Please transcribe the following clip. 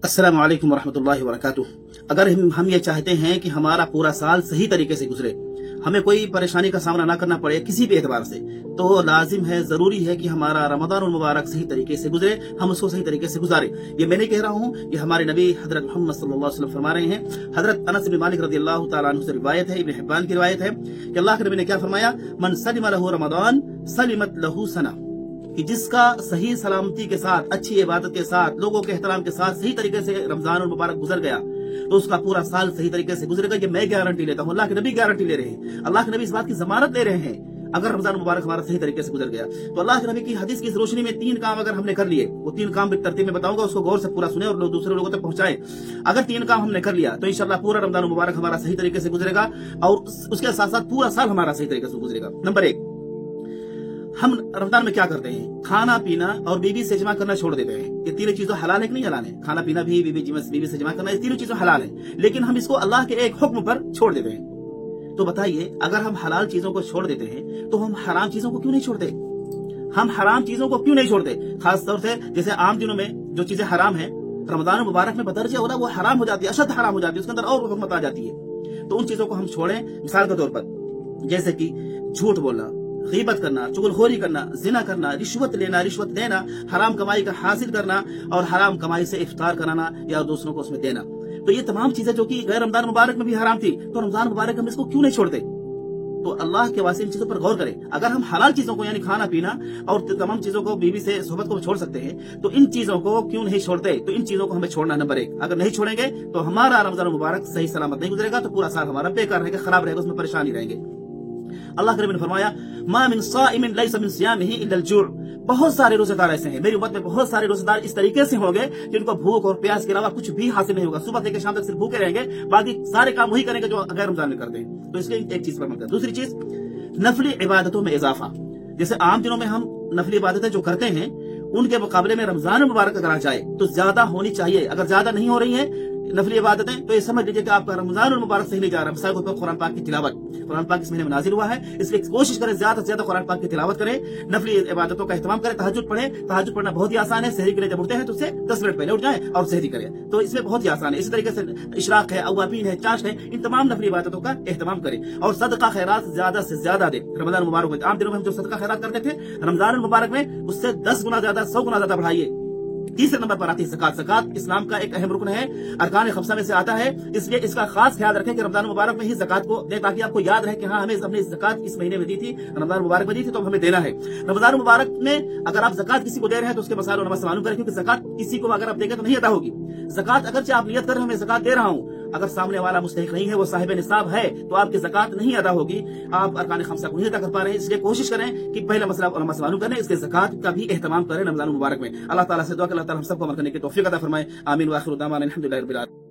अस्सलाम वालेकुम वरहमतुल्लाहि वबरकातुह। अगर हम ये चाहते हैं कि हमारा पूरा साल सही तरीके से गुजरे, हमें कोई परेशानी का सामना ना करना पड़े किसी भी एतबार से, तो लाजिम है, जरूरी है कि हमारा रमजान मुबारक सही तरीके से गुजरे, हम उसको सही तरीके से गुजारे। ये मैं नहीं कह रहा हूँ, ये हमारे नबी हजरत मोहम्मद सल्लल्लाहु अलैहि वसल्लम फरमा रहे हैं। हजरत अनस बिन मालिक रज़ियल्लाहु तआला अन्हु से रिवायत है, इब्न हिब्बान की रिवायत है कि अल्लाह के नबी ने क्या फरमाया, मन सलिम लहु रमजान सलिमत लहु सना, कि जिसका सही सलामती के साथ, अच्छी इबादत के साथ, लोगों के एहतराम के साथ सही तरीके से रमजान मुबारक गुजर गया, तो उसका पूरा साल सही तरीके से गुजरेगा। ये मैं गारंटी लेता हूँ, अल्लाह के नबी गारंटी ले रहे हैं, अल्लाह के नबी इस बात की जमानत दे रहे हैं। अगर रमजान मुबारक हमारा सही तरीके से गुजर गया तो अल्लाह के नबी की हदीस की रोशनी में 3 काम अगर हमने कर लिए, वो 3 काम तरतीब में बताऊंगा, उसको गौर से पूरा सुने और दूसरे लोगों तक पहुंचाएं। अगर 3 काम हमने कर लिया तो इंशाल्लाह पूरा रमजान मुबारक हमारा सही तरीके से गुजरेगा और उसके साथ साथ पूरा साल हमारा सही तरीके से गुजरेगा। नंबर 1, हम रमजान में क्या करते हैं? खाना पीना और बीवी से जमा करना छोड़ देते हैं। ये तीनों चीजें हलाल है कि नहीं हलाल है? खाना पीना भी, बीवी से जमा करना, ये तीनों चीजें हलाल है, लेकिन हम इसको अल्लाह के एक हुक्म पर छोड़ देते हैं। तो बताइए, अगर हम हलाल चीजों को छोड़ देते हैं तो हम हराम चीजों को क्यों नहीं छोड़ते? हम हराम चीजों को क्यों नहीं छोड़ते? खास तौर से जैसे आम दिनों में जो चीजें हराम है, रमजान मुबारक में बदर्जे हो रहा, वो हराम हो जाती है, अशद हराम हो जाती है, उसके अंदर और हुकूमत आ जाती है। तो उन चीजों को हम छोड़ें। मिसाल के तौर पर जैसे कि झूठ बोलना, गीबत करना, चुगलखोरी करना, जिना करना, रिश्वत लेना, रिश्वत देना, हराम कमाई का हासिल करना और हराम कमाई से इफ्तार कराना या दूसरों को उसमें देना। तो ये तमाम चीजें जो कि गैर रमजान मुबारक में भी हराम थी, तो रमजान मुबारक में इसको क्यों नहीं छोड़ते? तो अल्लाह के वास्ते इन चीजों पर गौर करें। अगर हम हलाल चीजों को यानी खाना पीना और तमाम चीजों को, बीवी से सोहबत को छोड़ सकते हैं, तो इन चीजों को क्यों नहीं छोड़ते? तो इन चीजों को हमें छोड़ना नंबर 1। अगर नहीं छोड़ेंगे तो हमारा रमजान मुबारक सही सलामत नहीं गुजरेगा, तो पूरा साल हमारा बेकार रहेगा, खराब रहेगा, उसमें परेशानी रहेंगे। अल्लाह के नबी ने फरमाया, मा मिन साइमिन लैसा मिन सियामिही इल्ला अल-जू'। बहुत सारे रोजेदार ऐसे हैं, मेरी उम्मत में बहुत सारे रोजेदार इस तरीके से होंगे जिनको भूख और प्यास के अलावा कुछ भी हासिल नहीं होगा। सुबह से शाम तक सिर्फ भूखे रहेंगे, बाकी सारे काम वही करेंगे जो गैर रमजान में करते हैं। तो इसलिए एक चीज पर अमल करें। दूसरी चीज, नफली इबादतों में इजाफा। जैसे आम दिनों में हम नफली इबादतें जो करते हैं, उनके मुकाबले में रमजान मुबारक अगर आ जाए तो ज्यादा होनी चाहिए। अगर ज्यादा नहीं हो रही है नफली इबादतें, तो ये समझ लीजिए कि आपका रमजान मुबारक सही नहीं जा रहा। मिसाल को कुरान पाक की तिलावत, कुरान पाक इस महीने में नाजिल हुआ है, इसलिए कोशिश करें ज्यादा से ज्यादा कुरान पाक की तिलावत करें, नफली इबादतों का एहतमाम करें, तहज्जुद पढ़ें। तहज्जुद पढ़ना बहुत ही आसान है। सहरी के लिए जब उठते हैं तो उससे 10 मिनट पहले उठ जाएं और सहरी करें, तो इसमें बहुत ही आसान है। इसी तरीके से इशराक है, अवाबीन है, चाश है, इन तमाम नफली इबादतों का एहतमाम करें और सदका खैरात ज्यादा से ज्यादा दें। रमजान मुबारक में आम दिनों में हम जो सदका खैरात करते थे, रमजान मुबारक में उससे 10 गुना ज्यादा, 100 गुना ज्यादा बढ़ाइए। तीसरे नंबर पर आती है ज़कात। ज़कात इस्लाम का एक अहम रुकन है, अरकान खमसा में से आता है, इसलिए इसका खास ख्याल रखें कि रमजान मुबारक में ही ज़कात को दें, ताकि आपको याद रहे कि हाँ, हमें अपनी ज़कात इस महीने में दी थी, रमजान मुबारक में दी थी, तो हमें देना है। रमजान मुबारक में अगर आप ज़कात किसी को दे रहे हैं तो उसके मसाइल और नमाज मालूम करें, क्योंकि ज़कात किसी को अगर आप देंगे तो नहीं अदा होगी। ज़कात अगरचे आप नियत कर रहे हैं, मैं ज़कात दे रहा हूँ, अगर सामने वाला मुस्तहिक नहीं है, वो साहिब निसाब है, तो आपकी ज़कात नहीं अदा होगी, आप अरकान खमसा को नहीं अदा कर पा रहे हैं। इसलिए कोशिश करें कि पहला मसला और नमाज मालूम करें, इसके ज़कात का भी एहतमाम करें रमजान मुबारक में। अल्लाह ताला से दुआ करें, अल्लाह ताला हम सबको अमल करने की तौफीक अता फरमाए। आमीन व आखिर दावाना अल्हम्दुलिल्लाहि रब्बिल आलमीन।